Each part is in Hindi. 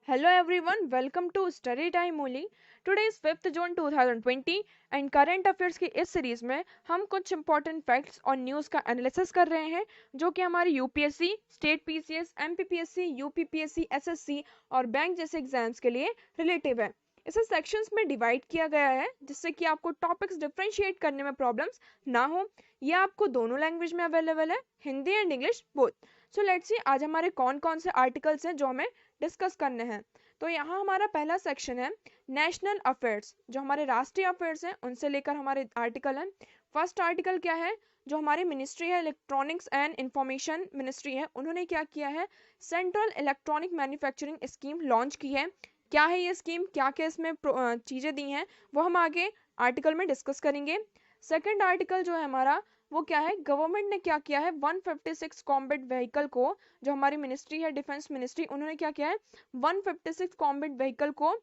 Hello everyone, welcome to Study Time only. Today is 5th June 2020 and current affairs की इस सीरीज में हम कुछ इंपॉर्टेंट फैक्ट्स और न्यूज़ का एनालिसिस कर रहे हैं जो कि हमारी UPSC, state PCS, MPPSC, UPPSC, SSC और बैंक जैसे एग्जाम्स के लिए रिलेटिव है। इसे सेक्शंस में डिवाइड किया गया है जिससे कि आपको टॉपिक्स डिफरेंशिएट करने में प्रॉब्लम्स ना हो। यह आपको दोनों लैंग्वेज में अवेलेबल है, Hindi and English both. So let's see आज हमारे कौन कौन से आर्टिकल्स हैं जो हमें डिस्कस करने हैं। तो यहाँ हमारा पहला सेक्शन है नेशनल अफेयर्स, जो हमारे राष्ट्रीय अफेयर्स हैं उनसे लेकर हमारे आर्टिकल हैं। फर्स्ट आर्टिकल क्या है, जो हमारी मिनिस्ट्री है इलेक्ट्रॉनिक्स एंड इंफॉर्मेशन मिनिस्ट्री है, उन्होंने क्या किया है, central electronic manufacturing scheme launch की है। क्या है ये स्कीम, क्या क्या इसमें चीज़ें दी हैं, वो हम आगे आर्टिकल में डिस्कस करेंगे। सेकेंड आर्टिकल जो है हमारा वो क्या है, गवर्नमेंट ने क्या किया है 156 कॉम्बैट व्हीकल को, जो हमारी मिनिस्ट्री है डिफेंस मिनिस्ट्री, उन्होंने क्या किया है 156 कॉम्बैट व्हीकल को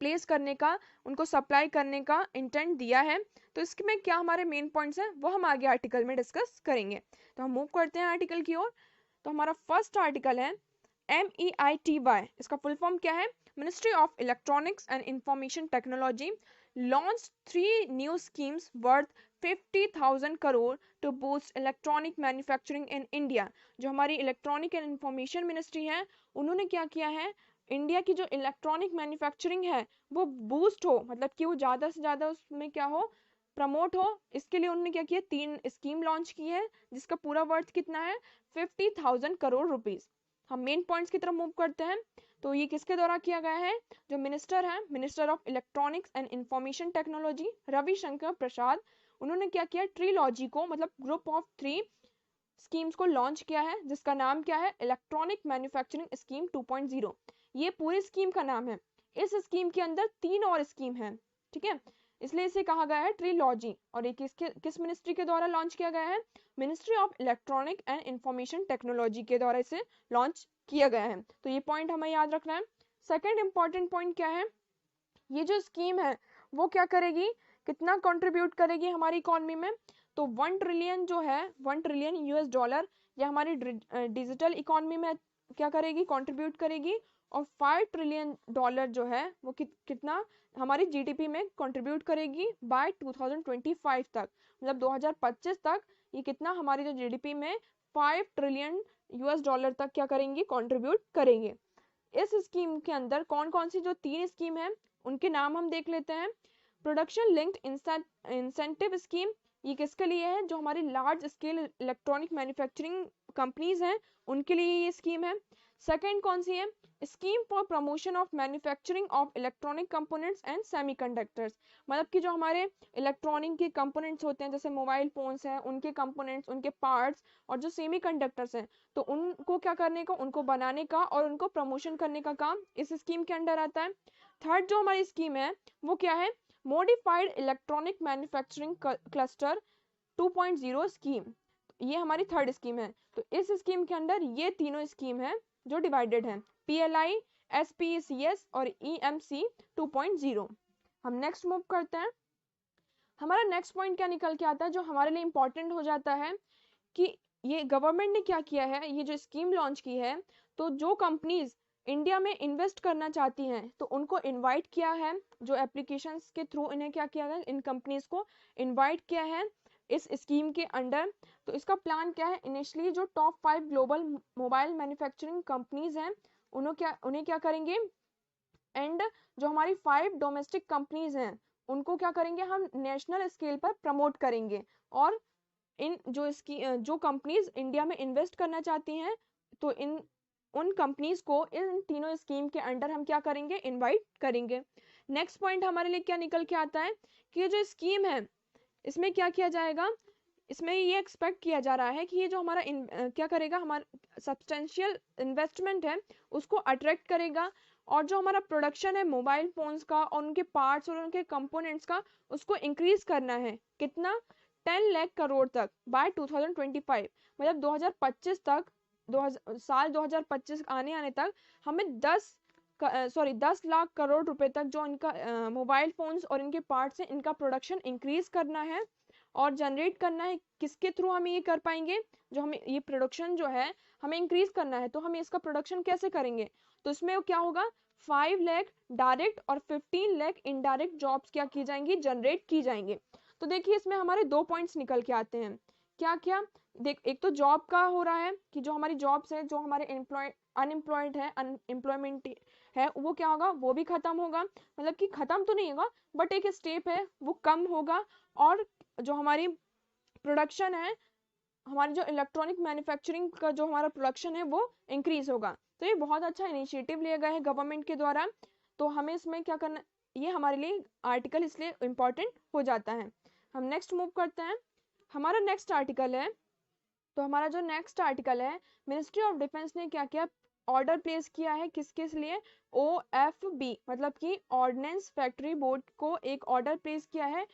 प्लेस करने का, उनको सप्लाई करने का इंटेंट दिया है। तो इसमें क्या हमारे मेन पॉइंट्स हैं वो हम आगे आर्टिकल में डिस्कस करेंगे। तो हम मूव करते हैं आर्टिकल की ओर। तो हमारा फर्स्ट आर्टिकल है MEITY, इसका फुल फॉर्म क्या है, ministry of electronics and information technology launched 3 new schemes worth 50,000 crore to boost electronic manufacturing in India। जो हमारी इलेक्ट्रॉनिक एंड इंफॉर्मेशन मिनिस्ट्री है, उन्होंने क्या किया है, इंडिया की जो इलेक्ट्रॉनिक मैन्युफैक्चरिंग है वो बूस्ट हो, मतलब कि वो ज़्यादा से ज़्यादा उसमें क्या हो, प्रमोट हो, इसके लिए उन्होंने क्या किया 3 स्कीम लॉन्च की है जिसका पूरा वर्थ कितना है 50,000 करोड़ रुपीज़। हम मेन पॉइंट्स की तरफ मूव करते हैं। तो ये किसके द्वारा किया गया है, जो मिनिस्टर है, minister of electronics and information technology Ravishankar Prasad, उन्होंने क्या किया, ट्रिलॉजी को मतलब ग्रुप ऑफ 3 स्कीम्स को लॉन्च किया है जिसका नाम क्या है, इलेक्ट्रॉनिक मैन्युफैक्चरिंग स्कीम 2.0। ये पूरी स्कीम का नाम है। इस स्कीम के अंदर 3 और स्कीम है, ठीक है, इसलिए इसे कहा गया है ट्रिलॉजी। और ये किस मिनिस्ट्री के द्वारा लॉन्च किया गया है, ministry of electronic and information technology के द्वारा इसे लॉन्च किया गया है। तो ये पॉइंट हमें याद रखना है। सेकेंड इंपॉर्टेंट पॉइंट क्या है, ये जो स्कीम है वो क्या करेगी, कितना कंट्रीब्यूट करेगी हमारी इकोनॉमी में। तो 1 ट्रिलियन जो है, 1 ट्रिलियन यूएस डॉलर या हमारी डिजिटल इकोनॉमी में क्या करेगी, कंट्रीब्यूट करेगी। और 5 ट्रिलियन डॉलर जो है वो कितना हमारी जीडीपी में कंट्रीब्यूट करेगी बाय 2025 तक, मतलब 2025 तक ये कितना हमारी जो जीडीपी में 5 ट्रिलियन यूएस डॉलर तक क्या करेंगी, कंट्रीब्यूट करेंगे। इस स्कीम के अंदर कौन कौन सी जो 3 स्कीम है उनके नाम हम देख लेते हैं। प्रोडक्शन लिंक्ड इंसेंटिव स्कीम, ये किसके लिए है, जो हमारी large scale electronic manufacturing companies हैं उनके लिए ये स्कीम है। सेकंड कौन सी है, scheme for promotion of manufacturing of electronic components and semiconductors, मतलब कि जो हमारे इलेक्ट्रॉनिक के कंपोनेंट्स होते हैं जैसे मोबाइल फोन्स हैं, उनके कंपोनेंट्स, उनके पार्ट्स और जो सेमीकंडक्टर्स हैं, तो उनको क्या करने का, उनको बनाने का और उनको प्रमोशन करने का काम इस स्कीम के अंडर आता है। थर्ड जो हमारी स्कीम है वो क्या है, modified electronic manufacturing cluster 2.0 scheme, ये हमारी थर्ड स्कीम है। तो इस स्कीम के अंदर ये तीनों स्कीम है जो डिवाइडेड हैं, PLI, SPECS और EMC 2.0। हम नेक्स्ट मूव करते हैं। हमारा नेक्स्ट पॉइंट क्या निकल के आता है जो हमारे लिए इंपॉर्टेंट हो जाता है कि ये गवर्नमेंट ने क्या किया है, ये जो स्कीम लॉन्च की है, तो जो कंपनीज इंडिया में इन्वेस्ट करना चाहती हैं तो उनको इनवाइट किया है, जो एप्लीकेशंस के थ्रू इन्हें क्या किया गया, इन कंपनीज को इनवाइट किया है इस स्कीम के अंडर। तो इसका प्लान क्या है, इनिशियली जो top 5 global mobile manufacturing companies हैं उन्हें क्या करेंगे, एंड जो हमारी 5 डोमेस्टिक कंपनीज हैं उनको क्या करेंगे, हम नेशनल स्केल पर प्रमोट करेंगे। और इन जो कंपनीज इंडिया में इन्वेस्ट करना चाहती हैं तो उन कंपनीज को इन तीनों स्कीम के अंडर हम क्या करेंगे, इनवाइट करेंगे। नेक्स्ट पॉइंट हमारे लिए क्या निकल के आता है कि ये जो स्कीम है इसमें क्या किया जाएगा, इसमें ये एक्सपेक्ट किया जा रहा है कि ये जो हमारा क्या करेगा, हमारा सब्सटेंशियल इन्वेस्टमेंट है उसको अट्रैक्ट करेगा। और जो हमारा प्रोडक्शन है मोबाइल फोन्स का और उनके पार्ट्स और उनके कंपोनेंट्स का, उसको इंक्रीज करना है, कितना, 10 लाख करोड़ तक बाय 2025, मतलब 2025 तक, साल 2025 आने तक हमें 10 लाख करोड़ रुपए तक जो इनका मोबाइल फोन्स और इनके पार्ट्स हैं इनका प्रोडक्शन इंक्रीज करना है और जनरेट करना है। किसके थ्रू हम ये कर पाएंगे, जो हमें ये प्रोडक्शन जो है हमें इंक्रीज करना है तो हम इसका प्रोडक्शन कैसे करेंगे, तो इसमें क्या होगा, 5 लाख डायरेक्ट और 15 लाख इनडायरेक्ट जॉब्स क्या की जाएंगी, जनरेट की जाएंगे। तो देखिए इसमें हमारे 2 पॉइंट्स निकल के आते हैं। क्या क्या? देख, एक तो जॉब का हो रहा है कि जो हमारी जॉब्स है, जो हमारे अनएम्प्लॉयड है, अनएम्प्लॉयमेंट है, वो क्या होगा, वो भी खत्म होगा। मतलब कि खत्म तो नहीं होगा बट एक स्टेप है वो कम होगा। और जो हमारी प्रोडक्शन है, हमारी जो इलेक्ट्रॉनिक मैन्युफैक्चरिंग का जो हमारा प्रोडक्शन है वो इंक्रीज होगा। तो ये बहुत अच्छा इनिशिएटिव लिया गया है गवर्नमेंट के द्वारा। तो हमें इसमें क्या करना, ये हमारे लिए आर्टिकल इसलिए इम्पोर्टेंट हो जाता है। हम नेक्स्ट मूव करते हैं। हमारा नेक्स्ट आर्टिकल है, तो हमारा जो नेक्स्ट आर्टिकल है, मिनिस्ट्री ऑफ डिफेंस ने क्या किया, ऑर्डर प्लेस किया है किसके लिए, OFB मतलब कि ऑर्डिनेंस फैक्ट्री बोर्ड को एक ऑर्डर प्लेस किया है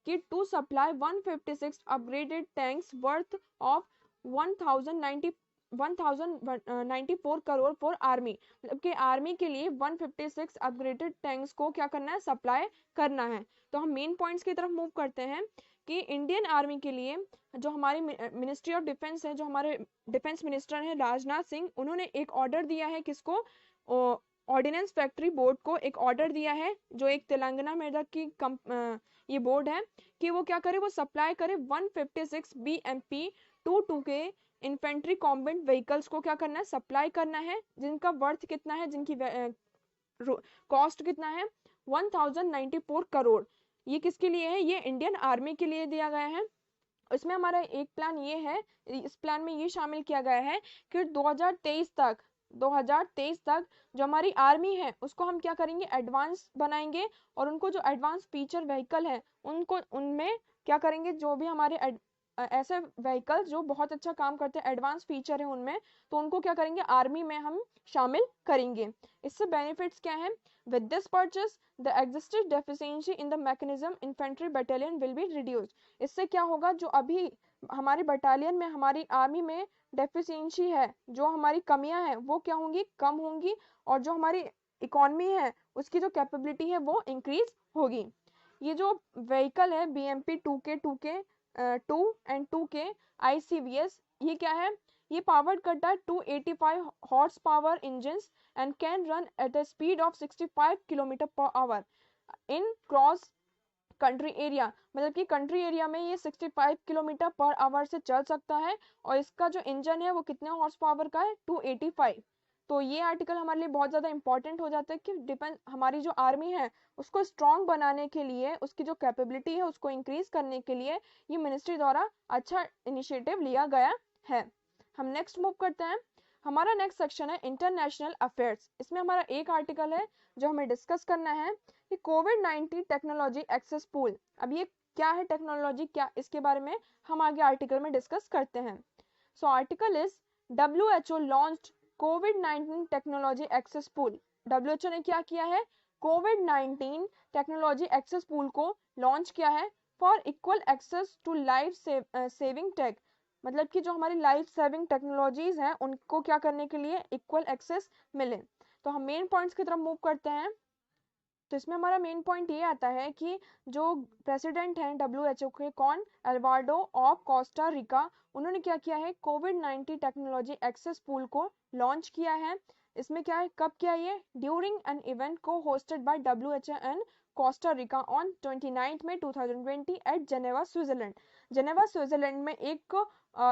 कि to supply 156 upgraded tanks worth of 1094 crore for army. मतलब कि आर्मी के लिए 156 अपग्रेडेड टैंक्स को क्या करना है, सप्लाई करना है। तो हम मेन पॉइंट्स की तरफ मूव करते हैं कि इंडियन आर्मी के लिए जो हमारी मिनिस्ट्री ऑफ डिफेंस है, जो हमारे डिफेंस मिनिस्टर हैं राजनाथ सिंह, उन्होंने एक ऑर्डर दिया है किसको, ऑर्डिनेंस फैक्ट्री बोर्ड को एक ऑर्डर दिया है, जो एक तेलंगाना में की ये बोर्ड है, कि वो क्या करे, वो सप्लाई करे 156 BMP 22 के इन्फेंट्री कॉम्बैट व्हीकल्स को क्या करना है, सप्लाई करना है, जिनका वर्थ कितना है, जिनकी कॉस्ट कितना है, 1094 करोड़। ये किसके लिए है, ये इंडियन आर्मी के लिए दिया गया है। इसमें हमारा एक प्लान ये है, इस प्लान में ये शामिल किया गया है कि 2023 तक जो हमारी आर्मी है उसको हम क्या करेंगे, एडवांस बनाएंगे, और उनको जो एडवांस फीचर व्हीकल है उनको उनमें क्या करेंगे, जो भी हमारे ऐसे व्हीकल जो बहुत अच्छा काम करते हैं, एडवांस फीचर है उनमें, तो उनको क्या करेंगे, आर्मी में हम शामिल करेंगे। इससे बेनिफिट्स क्या है, with this purchase the existed deficiency in the mechanism infantry battalion will be reduced. इससे क्या होगा, जो अभी हमारी बटालियन में, हमारी आर्मी में डेफिशिएंसी है, जो हमारी कमियां हैं वो क्या होंगी, कम होंगी, और जो हमारी इकोनॉमी है उसकी जो कैपेबिलिटी है वो इंक्रीज होगी। ये जो व्हीकल है BMP 2 एंड 2K ICVS, ये क्या है, ये पावर्ड करता है 285 horse power engine and can run at a speed of 65 kilometre per hour in cross country area. मतलब कि कंट्री एरिया में ये 65 किलोमीटर पर आवर से चल सकता है, और इसका जो इंजन है वो कितने हॉर्स पावर का है, 285। तो ये आर्टिकल हमारे लिए बहुत ज़्यादा इंपॉर्टेंट हो जाता है कि डिफेंस, हमारी जो आर्मी है उसको स्ट्रॉन्ग बनाने के लिए, उसकी जो कैपेबिलिटी है उसको इंक्रीज करने के लिए ये मिनिस्ट्री द्वारा अच्छा इनिशिएटिव लिया गया है। हम नेक्स्ट मूव करते हैं। हमारा नेक्स्ट सेक्शन है इंटरनेशनल अफेयर्स। इसमें हमारा एक आर्टिकल है जो हमें डिस्कस करना है कि कोविड-19 टेक्नोलॉजी एक्सेस पूल। अब ये क्या है टेक्नोलॉजी, क्या, इसके बारे में हम आगे आर्टिकल में डिस्कस करते हैं। So article is WHO launched COVID technology access pool. WHO ने क्या किया है, कोविड-19 टेक्नोलॉजी एक्सेस पूल को लॉन्च किया है for equal access to life saving tech. मतलब कि जो हमारी लाइफ सेविंग टेक्नोलॉजीज हैं उनको क्या करने के लिए इक्वल एक्सेस मिले। तो हम मेन पॉइंट्स की तरफ मूव करते हैं। तो इसमें हमारा मेन पॉइंट ये आता है कि जो प्रेसिडेंट हैं WHO के, कौन, एल्वार्डो ऑफ कोस्टा रिका, उन्होंने क्या किया है, कोविड-19 टेक्नोलॉजी एक्सेस पूल को लॉन्च किया है। इसमें क्या है, कब किया, ये during an event cohosted by WHO and Costa Rica on 29 May 2020 at Geneva Switzerland. Geneva Switzerland में एक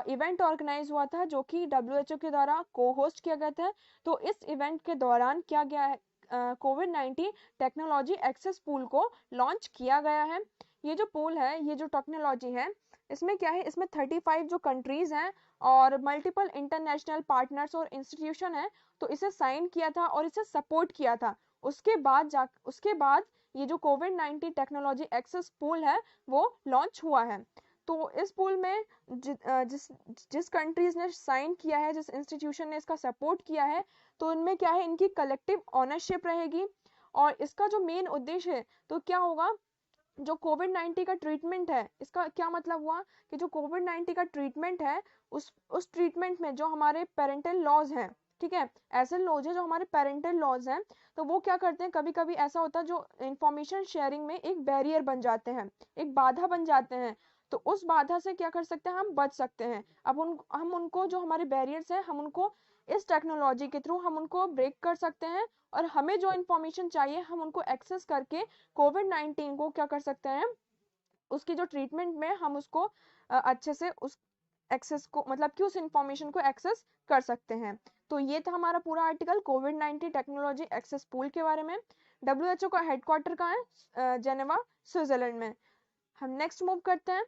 इवेंट ऑर्गेनाइज हुआ था जो कि WHO के द्वारा को होस्ट किया गया था। तो इस इवेंट के दौरान क्या गया है, कोविड-19 टेक्नोलॉजी एक्सेस पूल को लॉन्च किया गया है। ये जो पूल है, ये जो टेक्नोलॉजी है, इसमें क्या है, इसमें 35 जो कंट्रीज हैं और मल्टीपल इंटरनेशनल पार्टनर्स और इंस्टीट्यूशन है, तो इसे साइन किया था और इसे सपोर्ट किया था। उसके बाद ये जो कोविड-19 टेक्नोलॉजी एक्सेस पूल है वो लॉन्च हुआ है। तो इस पूल में जिस कंट्रीज ने साइन किया है, जिस इंस्टीट्यूशन ने इसका सपोर्ट किया है, तो इनमें क्या है, इनकी कलेक्टिव ऑनरशिप रहेगी। और इसका जो मेन उद्देश्य है, तो क्या होगा, जो कोविड-19 का ट्रीटमेंट है, इसका क्या मतलब हुआ कि जो कोविड-19 का ट्रीटमेंट है, उस ट्रीटमेंट में जो हमारे पेरेंटल लॉज हैं, ठीक है, ऐसे लॉज है जो हमारे पेरेंटल लॉज हैं, तो वो क्या करते हैं, कभी कभी ऐसा होता है जो इंफॉर्मेशन शेयरिंग में एक बैरियर बन जाते हैं, एक बाधा बन जाते हैं। तो उस बाधा से क्या कर सकते हैं, हम बच सकते हैं। अब हम उनको, जो हमारे बैरियर्स हैं, हम उनको इस टेक्नोलॉजी के थ्रू हम उनको ब्रेक कर सकते हैं और हमें जो इन्फॉर्मेशन चाहिए हम उनको एक्सेस करके कोविड-19 को क्या कर सकते हैं, उसकी जो ट्रीटमेंट में हम उसको अच्छे से उस एक्सेस को मतलब कि उस इंफॉर्मेशन को एक्सेस कर सकते हैं। तो ये था हमारा पूरा आर्टिकल कोविड-19 टेक्नोलॉजी एक्सेस पूल के बारे में। डब्ल्यूएचओ का हेडक्वार्टर कहाँ है? जेनेवा, स्विट्जरलैंड में। हम नेक्स्ट मूव करते हैं।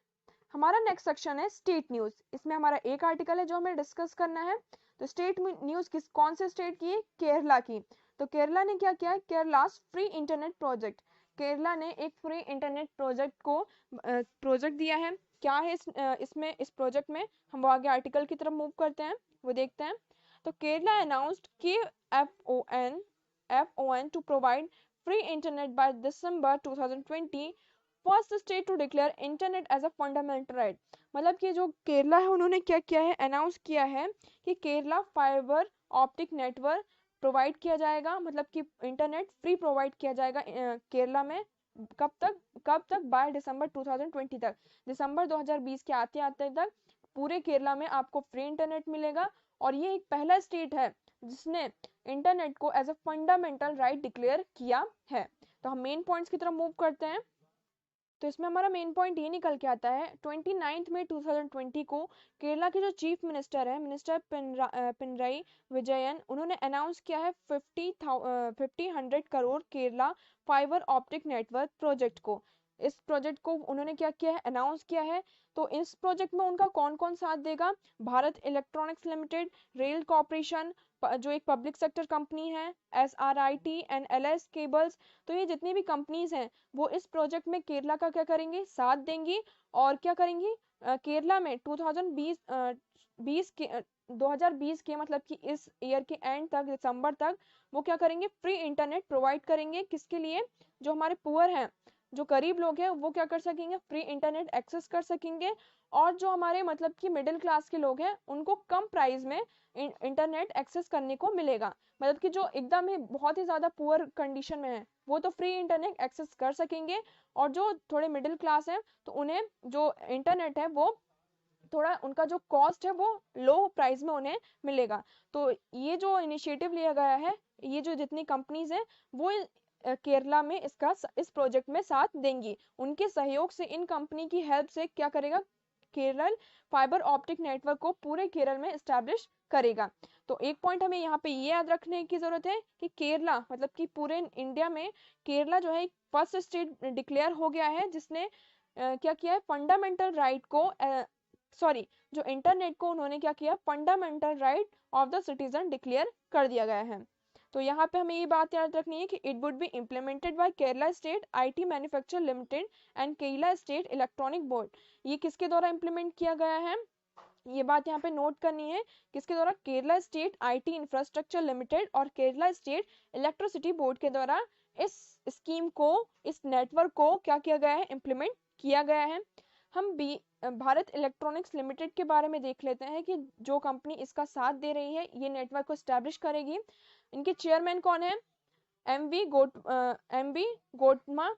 हमारा नेक्स्ट सेक्शन है स्टेट न्यूज। इसमें हमारा एक आर्टिकल है जो हमें डिस्कस करना है। तो स्टेट न्यूज कौन से स्टेट की है? केरला की। तो केरला ने क्या किया? Kerala free internet project. Kerala ने एक फ्री इंटरनेट प्रोजेक्ट दिया है। क्या है इस प्रोजेक्ट में? हम वो आगे आर्टिकल की तरफ मूव करते हैं, वो देखते हैं। तो केरला अनाउंस्ड कि FON to provide free internet by December 2020, first state to declare internet as a fundamental right. मतलब कि जो केरला है उन्होंने क्या किया है? अनाउंस किया है कि Kerala fibre optic network provide किया जाएगा, मतलब कि इंटरनेट फ्री प्रोवाइड किया जाएगा केरला में। कब तक? बाय दिसंबर 2020 तक। दिसंबर 2020 के आते आते तक पूरे केरला में आपको फ्री इंटरनेट मिलेगा। और ये एक पहला स्टेट है जिसने इंटरनेट को as a fundamental right declare किया है। तो हम मेन पॉइंट्स की तरफ मूव करते हैं। तो इसमें हमारा मेन पॉइंट ये निकल के आता है 29 मई 2020 को केरला के जो चीफ मिनिस्टर है, मिनिस्टर पिनराई विजयन, उन्होंने अनाउंस किया है 100 crore Kerala fibre optic network project को। इस प्रोजेक्ट को उन्होंने क्या किया है? अनाउंस किया है। तो इस प्रोजेक्ट में उनका कौन कौन साथ देगा? Bharat electronics limited, rail corporation जो एक पब्लिक सेक्टर कंपनी है, SRIT एंड LS केबल्स। तो ये जितनी भी कंपनीज हैं वो इस प्रोजेक्ट में केरला का क्या करेंगे? साथ देंगी। और क्या करेंगी? केरला में 2020 के मतलब कि इस ईयर के एंड तक, दिसंबर तक, वो क्या करेंगे? फ्री इंटरनेट प्रोवाइड करेंगे। किसके लिए? जो हमारे पुअर हैं, जो गरीब लोग हैं, वो क्या कर सकेंगे? फ्री इंटरनेट एक्सेस कर सकेंगे। और जो हमारे मतलब कि मिडिल क्लास के लोग हैं उनको कम प्राइस में इंटरनेट एक्सेस करने को मिलेगा। मतलब कि जो एकदम ही बहुत ही ज्यादा पुअर कंडीशन में है वो तो फ्री इंटरनेट एक्सेस कर सकेंगे। और जो थोड़े मिडिल क्लास है तो उन्हें जो इंटरनेट है वो थोड़ा उनका जो कॉस्ट है वो लो प्राइस में उन्हें मिलेगा। तो ये जो इनिशिएटिव लिया गया है, ये जो जितनी कंपनीज हैं वो केरला में इस प्रोजेक्ट में साथ देंगी। उनके सहयोग से, इन कंपनी की हेल्प से क्या करेगा? केरल फाइबर ऑप्टिक नेटवर्क को पूरे केरल में एस्टैब्लिश करेगा। तो एक पॉइंट हमें यहाँ पे ये याद रखने की जरूरत है कि केरला मतलब कि पूरे इंडिया में केरला जो है फर्स्ट स्टेट डिक्लेयर हो गया है जिसने क्या किया है? फंडामेंटल राइट को सॉरी जो इंटरनेट को उन्होंने क्या किया? Fundamental right of the citizen declare कर दिया गया है। तो यहाँ पे हमें ये बात याद रखनी है कि it would be implemented by Kerala state IT manufacture limited and Kerala state electronic board. ये किसके द्वारा इम्प्लीमेंट किया गया है? ये बात यहाँ पे नोट करनी है। किसके द्वारा? Kerala state IT infrastructure limited और केरला स्टेट इलेक्ट्रिसिटी बोर्ड के द्वारा इस स्कीम को, इस नेटवर्क को क्या किया गया है? इम्प्लीमेंट किया गया है। हम भारत इलेक्ट्रॉनिक्स लिमिटेड के बारे में देख लेते हैं कि जो कंपनी इसका साथ दे रही है, ये नेटवर्क को स्टैब्लिश करेगी। इनके चेयरमैन कौन है? MV गोटमा।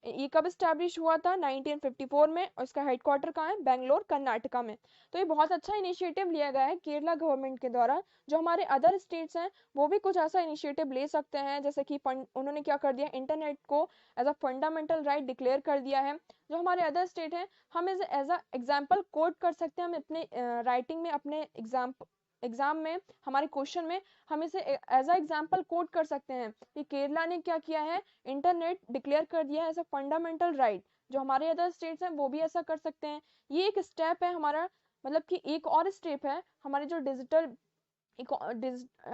ये कब स्टैब्लिश हुआ था? 1954 में। और इसका हेडक्वार्टर कहाँ है? बेंगलोर, कर्नाटका में। तो ये बहुत अच्छा इनिशिएटिव लिया गया है केरला गवर्नमेंट के द्वारा। जो हमारे अदर स्टेट्स हैं वो भी कुछ ऐसा इनिशिएटिव ले सकते हैं, जैसे कि उन्होंने क्या कर दिया? इंटरनेट को as a fundamental right declare कर दिया है। जो हमारे अदर स्टेट हैं हम एज अ एग्जाम्पल कोट कर सकते हैं। हम अपने राइटिंग में, अपने एग्जाम में, हमारे क्वेश्चन में हम इसे एज अ एग्जाम्पल कोट कर सकते हैं कि केरला ने क्या किया है? इंटरनेट डिक्लेयर कर दिया है एज अ फंडामेंटल राइट। जो हमारे अदर स्टेट्स हैं वो भी ऐसा कर सकते हैं। ये एक स्टेप है हमारा, मतलब कि एक और स्टेप है हमारे जो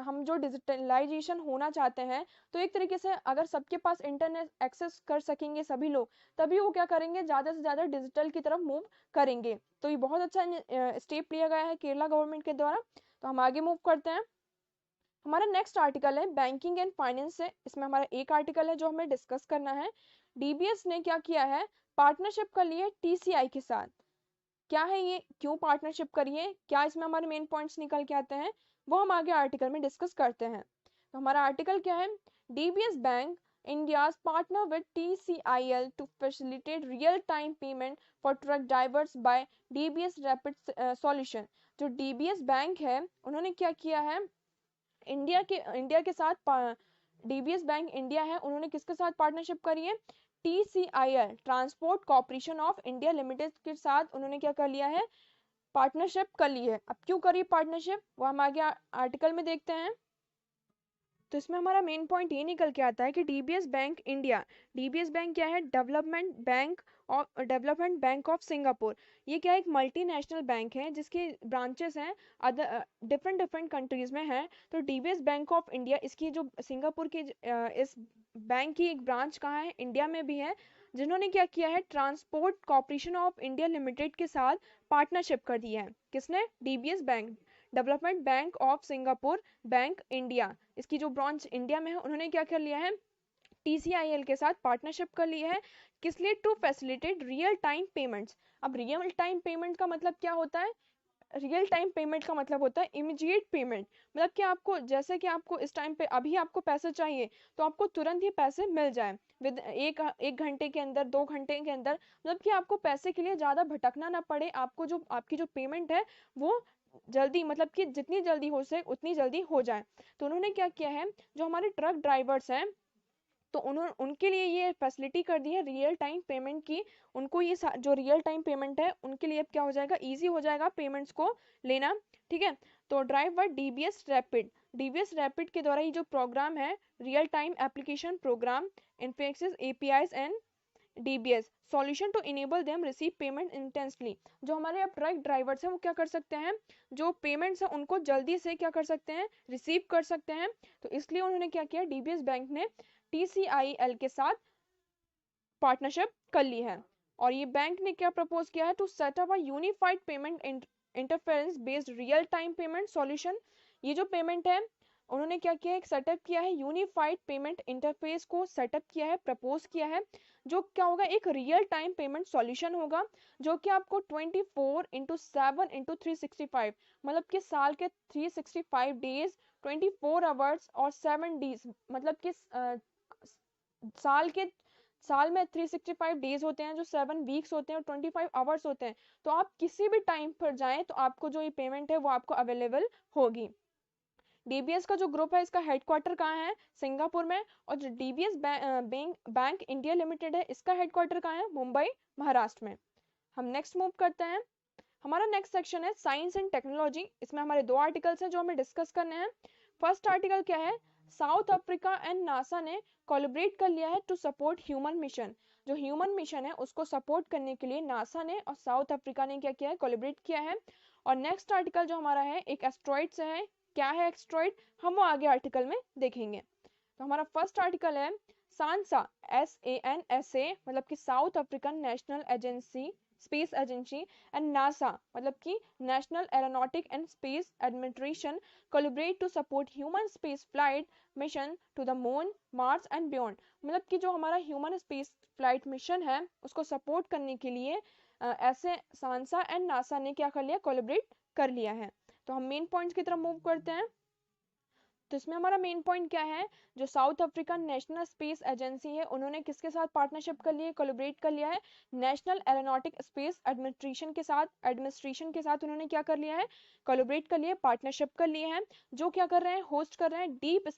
हम जो डिजिटलाइजेशन होना चाहते हैं। तो एक तरीके से अगर सबके पास इंटरनेट एक्सेस कर सकेंगे सभी लोग, तभी वो क्या करेंगे? ज्यादा से ज्यादा डिजिटल की तरफ मूव करेंगे। तो ये बहुत अच्छा स्टेप लिया गया है केरला गवर्नमेंट के द्वारा। तो हम आगे मूव करते हैं। हमारा नेक्स्ट आर्टिकल है बैंकिंग एंड फाइनेंस से। इसमें हमारा एक आर्टिकल है जो हमें डिस्कस करना है। DBS ने क्या किया है? पार्टनरशिप कर ली है TCI के साथ। क्या है ये? क्यों पार्टनरशिप करिए? क्या इसमें हमारे मेन पॉइंट्स निकल के आते हैं? वो हम आगे आर्टिकल में डिस्कस करते हैं। तो हमारा आर्टिकल क्या है? DBS bank India's partner with TCIL to facilitate real-time payment for truck drivers by DBS Rapid Solution। जो DBS बैंक है उन्होंने क्या किया है? इंडिया के साथ डीबीएस बैंक इंडिया है, उन्होंने किसके साथ पार्टनरशिप करी है? TCIL, transport corporation of India limited के साथ उन्होंने क्या कर लिया है? पार्टनरशिप कर ली है। अब क्यों करी पार्टनरशिप, वो हम आगे आर्टिकल में देखते हैं। तो इसमें हमारा मेन पॉइंट ये निकल के आता है कि DBS bank India, DBS bank क्या है? Development bank of Singapore. ये क्या है? एक मल्टीनेशनल बैंक है जिसकी ब्रांचेस हैं अदर डिफरेंट डिफरेंट कंट्रीज में हैं। तो डीबीएस बैंक ऑफ इंडिया, इसकी जो सिंगापुर की इस बैंक की एक ब्रांच कहाँ है? इंडिया में भी है, जिन्होंने क्या किया है? Transport corporation of India limited के साथ पार्टनरशिप कर दी है। किसने? DBS bank, development bank of Singapore bank India, इसकी जो ब्रांच इंडिया में है, उन्होंने क्या कर लिया है? टीसीआईएल के साथ पार्टनरशिप कर ली है। किस लिए? To facilitate real time payments. अब रियल टाइम पेमेंट का मतलब क्या होता है? रियल टाइम पेमेंट का मतलब होता है इमीडिएट पेमेंट। मतलब कि आपको, जैसे कि आपको इस टाइम पे अभी आपको पैसे चाहिए तो आपको तुरंत ही पैसे मिल जाए, विद एक घंटे के अंदर, 2 घंटे के अंदर। मतलब कि आपको पैसे के लिए ज़्यादा भटकना ना पड़े, आपको जो आपकी जो पेमेंट है वो जल्दी, मतलब कि जितनी जल्दी हो सके उतनी जल्दी हो जाए। तो उन्होंने क्या किया है? जो हमारे ट्रक ड्राइवर्स हैं, तो उन्होंने उनके लिए ये फैसिलिटी कर दी है रियल टाइम पेमेंट की। उनको ये जो रियल टाइम पेमेंट है उनके लिए अब क्या हो जाएगा? इजी हो जाएगा पेमेंट्स को लेना। ठीक है, तो drive by DBS rapid, DBS rapid के द्वारा ये जो प्रोग्राम है, रियल टाइम एप्लीकेशन प्रोग्राम इन्फेक्सेस APIs and DBS solution to enable them receive payment intensely. जो हमारे अब ट्रक ड्राइवर्स हैं वो क्या कर सकते हैं? जो पेमेंट्स हैं उनको जल्दी से क्या कर सकते हैं? रिसीव कर सकते हैं। तो इसलिए उन्होंने क्या किया? डीबीएस बैंक ने टीसीआईएल के साथ पार्टनरशिप कर ली है। और ये बैंक ने क्या प्रपोज किया है? To set up a unified payment interference based real time payment solution. ये जो पेमेंट है, उन्होंने क्या किया है? एक सेटअप किया है, यूनिफाइड पेमेंट इंटरफेस को सेटअप किया है, प्रपोज किया है, जो क्या होगा? एक रियल टाइम पेमेंट सॉल्यूशन होगा, जो कि आपको 24/7/365, मतलब कि साल के 365 डेज, 24 आवर्स और 7 डेज, मतलब कि साल के साल में 365 डेज होते हैं, जो 7 वीक्स होते हैं और 25 आवर्स होते हैं। तो आप किसी भी टाइम पर जाएं तो आपको जो ये पेमेंट है वो आपको अवेलेबल होगी। डीबीएस का जो ग्रुप है, इसका हेडक्वार्टर कहाँ है? सिंगापुर में। और जो डीबीएस बैंक इंडिया लिमिटेड है, इसका हेडक्वार्टर कहाँ है? मुंबई, महाराष्ट्र में। हम नेक्स्ट मूव करते हैं। हमारा नेक्स्ट सेक्शन है साइंस एंड टेक्नोलॉजी। इसमें हमारे 2 आर्टिकल्स हैं जो हमें डिस्कस करने हैं। फर्स्ट आर्टिकल क्या है? साउथ अफ्रीका एंड नासा ने कोलैबोरेट कर लिया है टू सपोर्ट ह्यूमन मिशन। जो ह्यूमन मिशन है उसको सपोर्ट करने के लिए नासा ने और साउथ अफ्रीका ने क्या किया है? कोलैबोरेट किया है। और नेक्स्ट आर्टिकल जो हमारा है, एक एस्ट्रॉइड से है। क्या है एस्ट्रॉइड, हम वो आगे आर्टिकल में देखेंगे। तो हमारा फर्स्ट आर्टिकल है सांसा, SANSA, मतलब कि South African national agency, space agency, and NASA, मतलब कि national aeronautic and space administration, collaborate to support human space flight mission to the moon, Mars and beyond. मतलब कि जो हमारा ह्यूमन स्पेस फ्लाइट मिशन है उसको सपोर्ट करने के लिए ऐसे सांसा एंड नासा ने क्या कर लिया? कोलैबोरेट कर लिया है। तो हम मेन पॉइंट्स की तरफ मूव करते हैं। तो इसमें हमारा मेन पॉइंट क्या है? जो south African national space agency है, उन्होंने किसके साथ पार्टनरशिप कर लिया है? कोलैबोरेट कर लिया है नेशनल एरोनॉटिक स्पेस एडमिनिस्ट्रेशन के साथ उन्होंने क्या कर लिया है? कोलैबोरेट कर लिया है, पार्टनरशिप कर लिए हैं। जो क्या कर रहे हैं? होस्ट कर रहे हैं डीप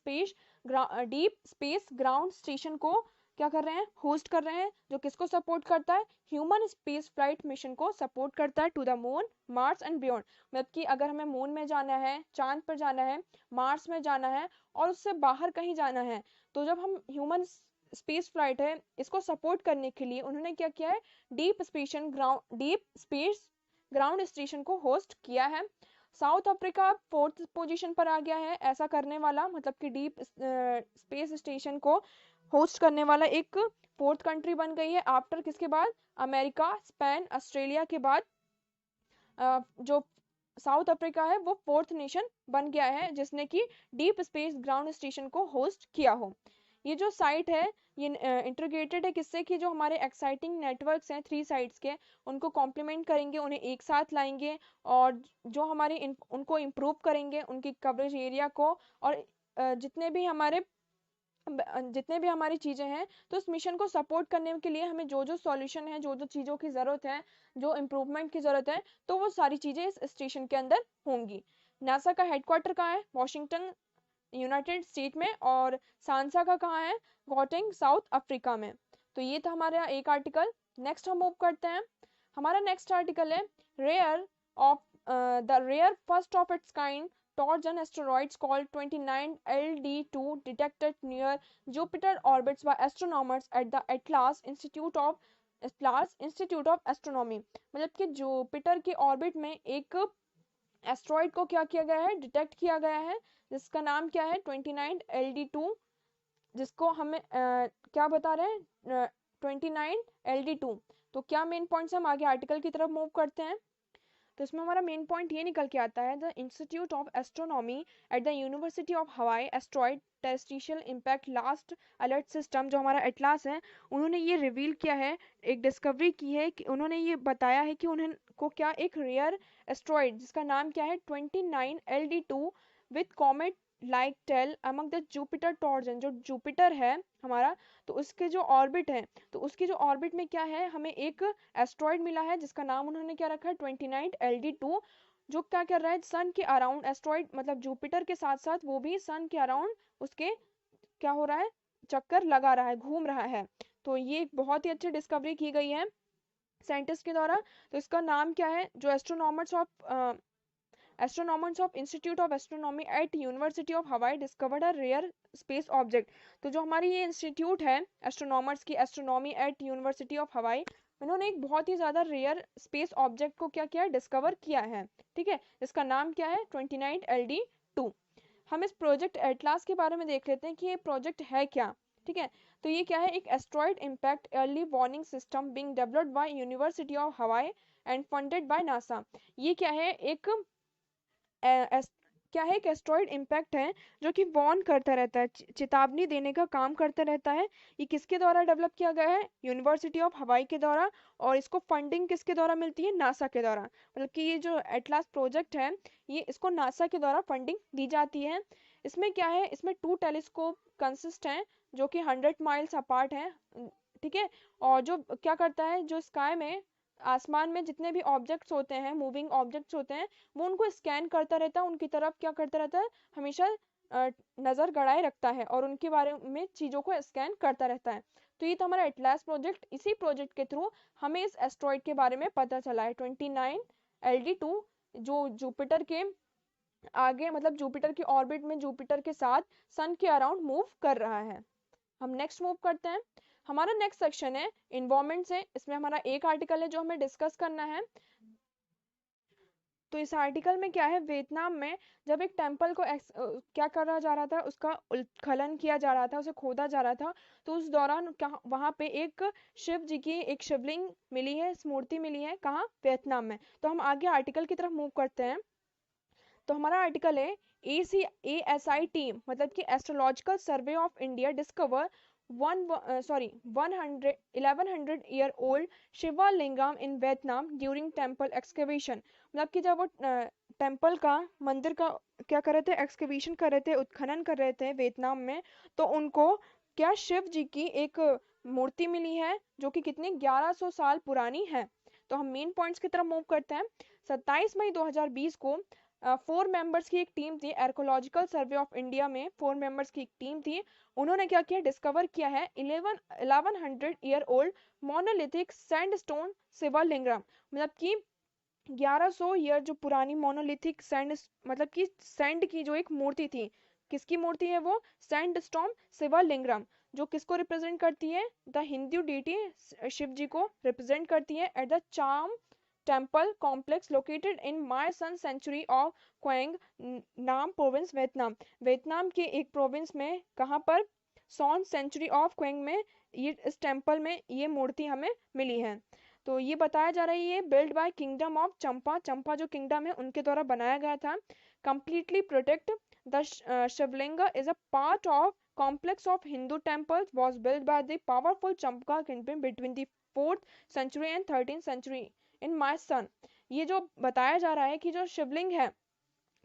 स्पेस ग्राउंड स्टेशन को, क्या कर रहे हैं? होस्ट कर रहे हैं, जो किसको सपोर्ट करता है? ह्यूमन स्पेस फ्लाइट मिशन को सपोर्ट करता है to the moon, Mars and beyond. मतलब कि अगर हमें मून में जाना है, चांद पर जाना है, मार्स में जाना है और उससे बाहर कहीं जाना है, तो जब हम ह्यूमन स्पेस फ्लाइट है इसको सपोर्ट करने के लिए उन्होंने क्या किया है? डीप स्पेस ग्राउंड स्टेशन को होस्ट किया है। साउथ अफ्रीका 4th पोजीशन पर आ गया है ऐसा करने वाला, मतलब कि डीप स्पेस स्टेशन को होस्ट करने वाला एक 4th कंट्री बन गई है। आफ्टर किसके बाद? अमेरिका, स्पेन, ऑस्ट्रेलिया के बाद जो साउथ अफ्रीका है वो 4th नेशन बन गया है जिसने कि डीप स्पेस ग्राउंड स्टेशन को होस्ट किया हो। ये जो साइट है ये इंटीग्रेटेड है किससे? कि जो हमारे एक्साइटिंग नेटवर्क्स हैं 3 साइट्स के, उनको कॉम्प्लीमेंट करेंगे, उन्हें एक साथ लाएंगे और जो हमारे उनको इम्प्रूव करेंगे, उनकी कवरेज एरिया को, और जितने भी हमारी चीज़ें हैं। तो इस मिशन को सपोर्ट करने के लिए हमें जो जो सॉल्यूशन है, जो जो चीज़ों की ज़रूरत है, जो इम्प्रूवमेंट की ज़रूरत है, तो वो सारी चीज़ें इस स्टेशन के अंदर होंगी। नासा का हेडक्वार्टर कहाँ है? वॉशिंगटन यूनाइटेड स्टेट में, और सांसा का कहाँ है, गॉटिंग साउथ अफ्रीका में। तो ये था हमारा एक आर्टिकल। नेक्स्ट हम मूव करते हैं। हमारा नेक्स्ट आर्टिकल है rare of the rare first of its kind torsion asteroids called 29 LD2 detected near Jupiter orbits by astronomers at the Atlas Institute of Astronomy। मतलब कि जुपिटर की ऑर्बिट में एक एस्ट्रॉइड को क्या किया गया है, डिटेक्ट किया गया है, जिसका नाम क्या है 29 LD2, जिसको हमें क्या बता रहे हैं 29 LD2। तो क्या मेन पॉइंट्स, हम आगे आर्टिकल की तरफ मूव करते हैं। तो इसमें हमारा मेन पॉइंट ये निकल के आता है, the institute of astronomy at the university of हवाई asteroid terrestrial impact last alert system, जो हमारा एटलास है, उन्होंने ये रिवील किया है, एक डिस्कवरी की है कि उन्होंने ये बताया है कि उन्हें को क्या एक रेयर एस्ट्रॉइड जिसका नाम क्या है 29 LD2 with comet like tail among the Jupiter trojan, जो जुपिटर है हमारा, तो उसके जो ऑर्बिट है, तो उसकी जो ऑर्बिट में क्या है, हमें एक एस्ट्रॉइड मिला है जिसका नाम उन्होंने क्या रखा है 29 LD2, जो क्या कर रहा है सन के अराउंड, एस्ट्रॉइड मतलब जुपिटर के साथ साथ वो भी सन के अराउंड उसके क्या हो रहा है, चक्कर लगा रहा है, घूम रहा है। तो ये एक बहुत ही अच्छी डिस्कवरी की गई है साइंटिस्ट के द्वारा। तो इसका नाम क्या है, जो astronomers of institute of astronomy at university of Hawaii discovered a rare space object. तो जो हमारी ये इंस्टीट्यूट है एस्ट्रोनॉमर्स की, एस्ट्रोनॉमी एट यूनिवर्सिटी ऑफ हवाई, उन्होंने एक बहुत ही ज़्यादा रेयर स्पेस ऑब्जेक्ट को क्या किया, डिस्कवर किया है। ठीक है, इसका नाम क्या है 29 LD2। हम इस प्रोजेक्ट एटलास के बारे में देख लेते हैं कि ये प्रोजेक्ट है क्या। ठीक है, तो ये क्या है, एक asteroid impact early warning system being developed by university of हवाई एंड फंडेड बाय नासा। ये क्या है, एक क्या है, एक एस्ट्रॉइड इम्पैक्ट है जो कि वार्न करता रहता है, चेतावनी देने का काम करता रहता है। ये किसके द्वारा डेवलप किया गया है, यूनिवर्सिटी ऑफ हवाई के द्वारा, और इसको फंडिंग किसके द्वारा मिलती है, नासा के द्वारा। मतलब कि ये जो एटलास प्रोजेक्ट है, ये इसको नासा के द्वारा फंडिंग दी जाती है। इसमें क्या है, इसमें 2 टेलीस्कोप कंसिस्ट हैं जो कि 100 माइल्स अपार्ट हैं। ठीक है, और जो क्या करता है, जो स्काई में आसमान में जितने भी ऑब्जेक्ट्स होते हैं, मूविंग ऑब्जेक्ट्स होते हैं, वो उनको स्कैन करता रहता है, उनकी तरफ क्या करता रहता है, हमेशा नजर गड़ाए रखता है और उनके बारे में चीजों को स्कैन करता रहता है। तो ये था हमारा एटलास प्रोजेक्ट। इसी प्रोजेक्ट के थ्रू हमें इस एस्ट्रॉइड के बारे में पता चला है 29 LD2, जो जुपिटर के आगे, मतलब जुपिटर की ऑर्बिट में जुपिटर के साथ सन के अराउंड मूव कर रहा है। हम नेक्स्ट मूव करते हैं। हमारा नेक्स्ट सेक्शन है इन्वायरमेंट से। इसमें हमारा एक आर्टिकल है जो हमें डिस्कस करना है। तो इस आर्टिकल में क्या है, वियतनाम में जब एक टेम्पल को क्या करा जा रहा था, उसका उत्खनन किया जा रहा था, उसे खोदा जा रहा था, तो उस दौरान वहां पे एक शिव जी की एक शिवलिंग मिली है, मूर्ति मिली है, कहाँ, वियतनाम में। तो हम आगे आर्टिकल की तरफ मूव करते हैं। तो हमारा आर्टिकल है ASI टीम, मतलब कि astrological survey of India discover 1100 year old Shiva lingam in Vietnam during temple excavation. मतलब कि जब वो टेम्पल का, मंदिर का क्या कर रहे थे, एक्सकेवेशन कर रहे थे, उत्खनन कर रहे थे वियतनाम में, तो उनको क्या शिव जी की एक मूर्ति मिली है जो कि कितनी 1100 साल पुरानी है। तो हम मेन पॉइंट्स की तरफ मूव करते हैं। 27 मई 2020 को 4 मेंबर्स की एक टीम थी, आर्कोलॉजिकल सर्वे ऑफ इंडिया में 4 मेंबर्स की एक टीम थी। उन्होंने क्या किया, डिस्कवर किया है 1100 year old monolithic sandstone Shivalingam. मतलब कि 1100 ईयर जो पुरानी मोनोलिथिक सैंड, मतलब कि सैंड की जो एक मूर्ति थी, किसकी मूर्ति है वो, सैंडस्टोन शिवलिंगम, जो किसको रिप्रेजेंट करती है, द हिंदू डीटी शिव जी को रिप्रेजेंट करती है, at the Cham temple complex located in My Son sanctuary of Quang Nam province Vietnam. Vietnam के एक प्रोविंस में, कहाँ पर, सॉन सेंचुरी ऑफ क्वेंग में, ये इस टेम्पल में ये मूर्ति हमें मिली है। तो ये बताया जा रहा है ये बिल्ड बाय किंगडम ऑफ चंपा, चंपा जो किंगडम है उनके द्वारा बनाया गया था। Completely protect the Shivling is a part of complex of Hindu temples was built by the powerful Champa kingdom between the 4th century and 13th century in my son। ये जो बताया जा रहा है कि जो शिवलिंग है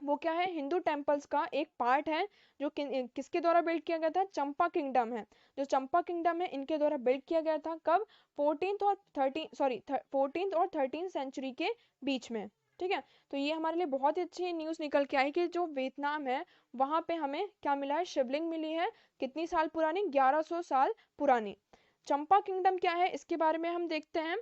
वो क्या है, हिंदू टेम्पल्स का एक पार्ट है, जो किसके द्वारा बिल्ड किया गया था, चंपा किंगडम है, जो चंपा किंगडम है इनके द्वारा बिल्ड किया गया था, कब, 14th और 13th सेंचुरी के बीच में। ठीक है। तो ये हमारे लिए बहुत ही अच्छी न्यूज़ निकल के आई कि जो वियतनाम है वहाँ पे हमें क्या मिला है, शिवलिंग मिली है। कितनी साल पुरानी? 1100 साल पुरानी। चंपा किंगडम क्या है इसके बारे में हम देखते हैं।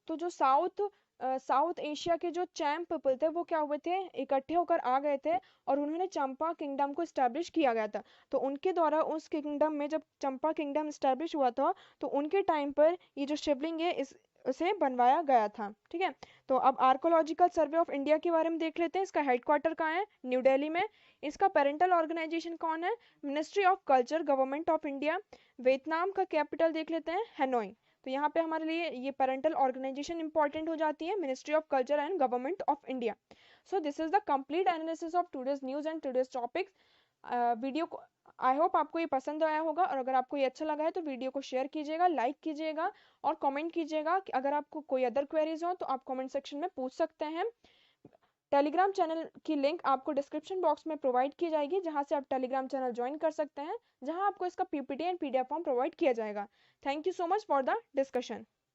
तो जो साउथ एशिया के जो चैम पीपल थे वो क्या हुए थे, इकट्ठे होकर आ गए थे और उन्होंने चंपा किंगडम को स्टैब्लिश किया गया था। तो उनके द्वारा उस किंगडम में जब चंपा किंगडम स्टैब्लिश हुआ था तो उनके टाइम पर ये जो शिवलिंग है इस उसे बनवाया गया था। ठीक है। तो अब आर्कोलॉजिकल सर्वे ऑफ इंडिया के बारे में देख लेते हैं। इसका हेडक्वार्टर कहाँ है? न्यू दिल्ली में। इसका पेरेंटल ऑर्गेनाइजेशन कौन है? Ministry of culture, government of India. Vietnam का कैपिटल देख लेते हैं, हैनोई। तो यहाँ पे हमारे लिए ये पेरेंटल ऑर्गेनाइजेशन इंपॉर्टेंट हो जाती है, ministry of culture and government of India. So this is the complete analysis of today's news and today's topics. Video को आई होप आपको ये पसंद आया होगा, और अगर आपको ये अच्छा लगा है तो वीडियो को शेयर कीजिएगा, लाइक कीजिएगा और कमेंट कीजिएगा कि अगर आपको कोई अदर क्वेरीज हो तो आप कमेंट सेक्शन में पूछ सकते हैं। टेलीग्राम चैनल की लिंक आपको डिस्क्रिप्शन बॉक्स में प्रोवाइड की जाएगी, जहां से आप टेलीग्राम चैनल ज्वाइन कर सकते हैं, जहां आपको इसका PPT and PDF form provide किया जाएगा। Thank you so much for the discussion.